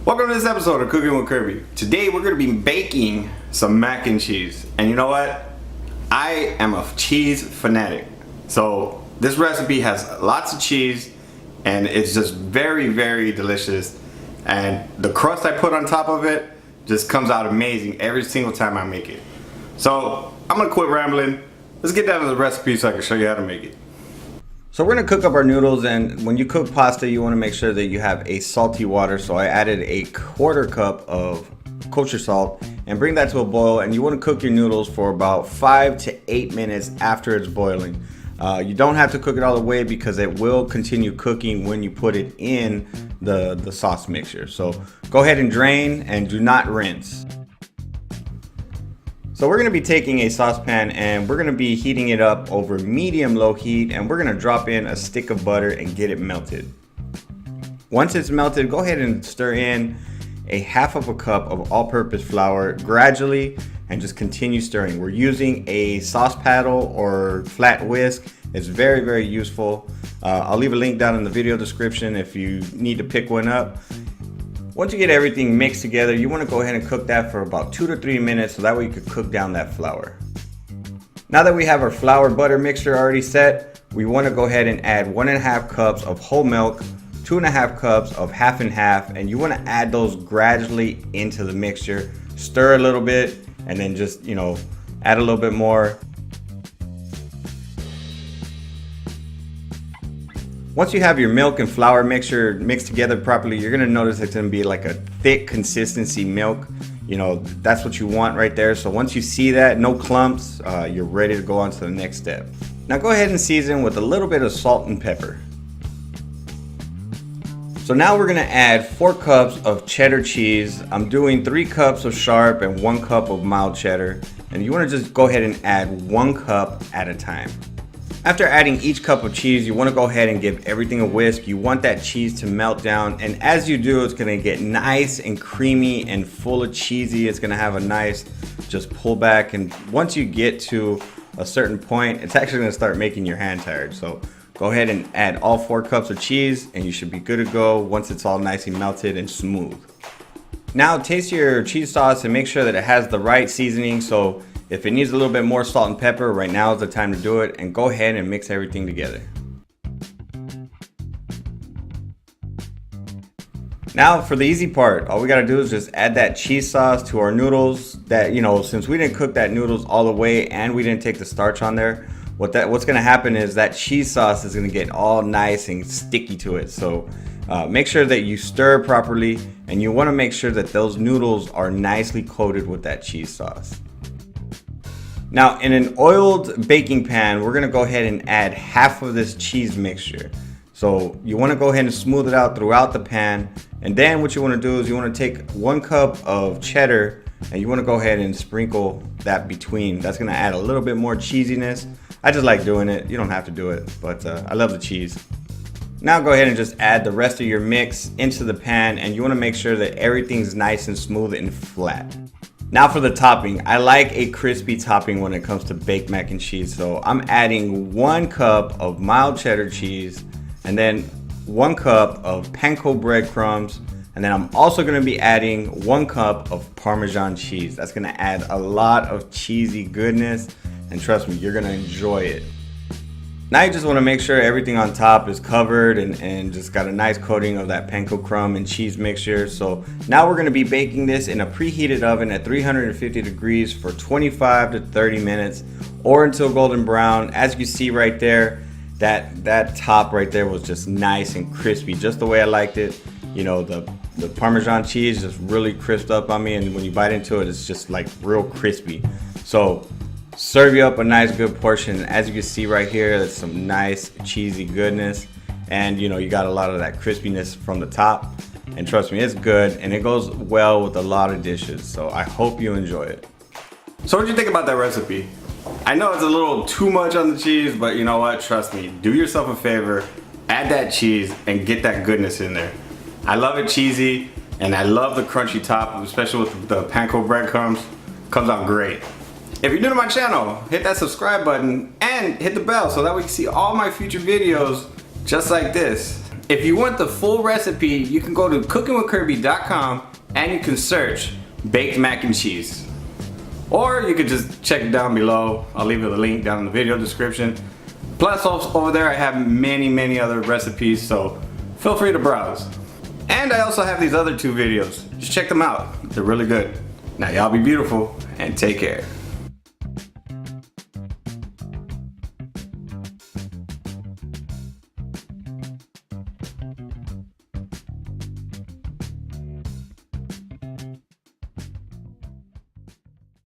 Welcome to this episode of Cooking with Kirby. Today we're going to be baking some mac and cheese. And you know what? I am a cheese fanatic. So this recipe has lots of cheese and it's just very, very delicious. And the crust I put on top of it just comes out amazing every single time I make it. So I'm going to quit rambling. Let's get down to the recipe so I can show you how to make it. So we're gonna cook up our noodles, and when you cook pasta you want to make sure that you have a salty water. So I added a 1/4 cup of kosher salt and bring that to a boil, and you want to cook your noodles for about 5 to 8 minutes after it's boiling. You don't have to cook it all the way because it will continue cooking when you put it in the sauce mixture. So go ahead and drain and do not rinse. So we're going to be taking a saucepan and we're going to be heating it up over medium-low heat, and we're going to drop in a stick of butter and get it melted. Once it's melted, go ahead and stir in a 1/2 cup of all-purpose flour gradually and just continue stirring. We're using a sauce paddle or flat whisk. It's very, very useful. I'll leave a link down in the video description if you need to pick one up. Once you get everything mixed together, you want to go ahead and cook that for about 2 to 3 minutes so that way you can cook down that flour. Now that we have our flour butter mixture already set, we want to go ahead and add 1.5 cups of whole milk, 2.5 cups of half and half, and you want to add those gradually into the mixture. Stir a little bit and then just, add a little bit more. Once you have your milk and flour mixture mixed together properly, you're gonna notice it's gonna be like a thick consistency milk. That's what you want right there. So once you see that, no clumps, you're ready to go on to the next step. Now go ahead and season with a little bit of salt and pepper. So now we're gonna add 4 cups of cheddar cheese. I'm doing 3 cups of sharp and 1 cup of mild cheddar. And you wanna just go ahead and add 1 cup at a time. After adding each cup of cheese, you want to go ahead and give everything a whisk. You want that cheese to melt down, and as you do, it's going to get nice and creamy and full of cheesy. It's going to have a nice just pull back, and once you get to a certain point, it's actually going to start making your hand tired. So go ahead and add all 4 cups of cheese and you should be good to go once it's all nicely melted and smooth. Now taste your cheese sauce and make sure that it has the right seasoning. So if it needs a little bit more salt and pepper, right now is the time to do it, and go ahead and mix everything together. Now for the easy part, all we gotta do is just add that cheese sauce to our noodles. That, since we didn't cook that noodles all the way and we didn't take the starch on there, what's gonna happen is that cheese sauce is gonna get all nice and sticky to it. So make sure that you stir properly, and you wanna make sure that those noodles are nicely coated with that cheese sauce. Now in an oiled baking pan, we're gonna go ahead and add half of this cheese mixture. So you wanna go ahead and smooth it out throughout the pan. And then what you wanna do is you wanna take 1 cup of cheddar and you wanna go ahead and sprinkle that between. That's gonna add a little bit more cheesiness. I just like doing it. You don't have to do it, but I love the cheese. Now go ahead and just add the rest of your mix into the pan, and you wanna make sure that everything's nice and smooth and flat. Now for the topping, I like a crispy topping when it comes to baked mac and cheese. So I'm adding 1 cup of mild cheddar cheese, and then 1 cup of panko breadcrumbs, and then I'm also gonna be adding 1 cup of Parmesan cheese. That's gonna add a lot of cheesy goodness, and trust me, you're gonna enjoy it. Now you just wanna make sure everything on top is covered and just got a nice coating of that panko crumb and cheese mixture. So now we're gonna be baking this in a preheated oven at 350 degrees for 25 to 30 minutes or until golden brown. As you see right there, that top right there was just nice and crispy, just the way I liked it. The Parmesan cheese just really crisped up on me, and when you bite into it, it's just like real crispy. So serve you up a nice good portion. As you can see right here, that's some nice cheesy goodness, and you got a lot of that crispiness from the top, and trust me, it's good and it goes well with a lot of dishes. So I hope you enjoy it. So what do you think about that recipe? I know it's a little too much on the cheese, but you know what, trust me, do yourself a favor, add that cheese and get that goodness in there. I love it cheesy, and I love the crunchy top, especially with the panko breadcrumbs. Comes out great. If you're new to my channel, hit that subscribe button and hit the bell so that we can see all my future videos just like this. If you want the full recipe, you can go to cookingwithkirby.com and you can search baked mac and cheese. Or you could just check it down below. I'll leave you the link down in the video description. Plus over there I have many other recipes, so feel free to browse. And I also have these other 2 videos. Just check them out. They're really good. Now y'all be beautiful and take care.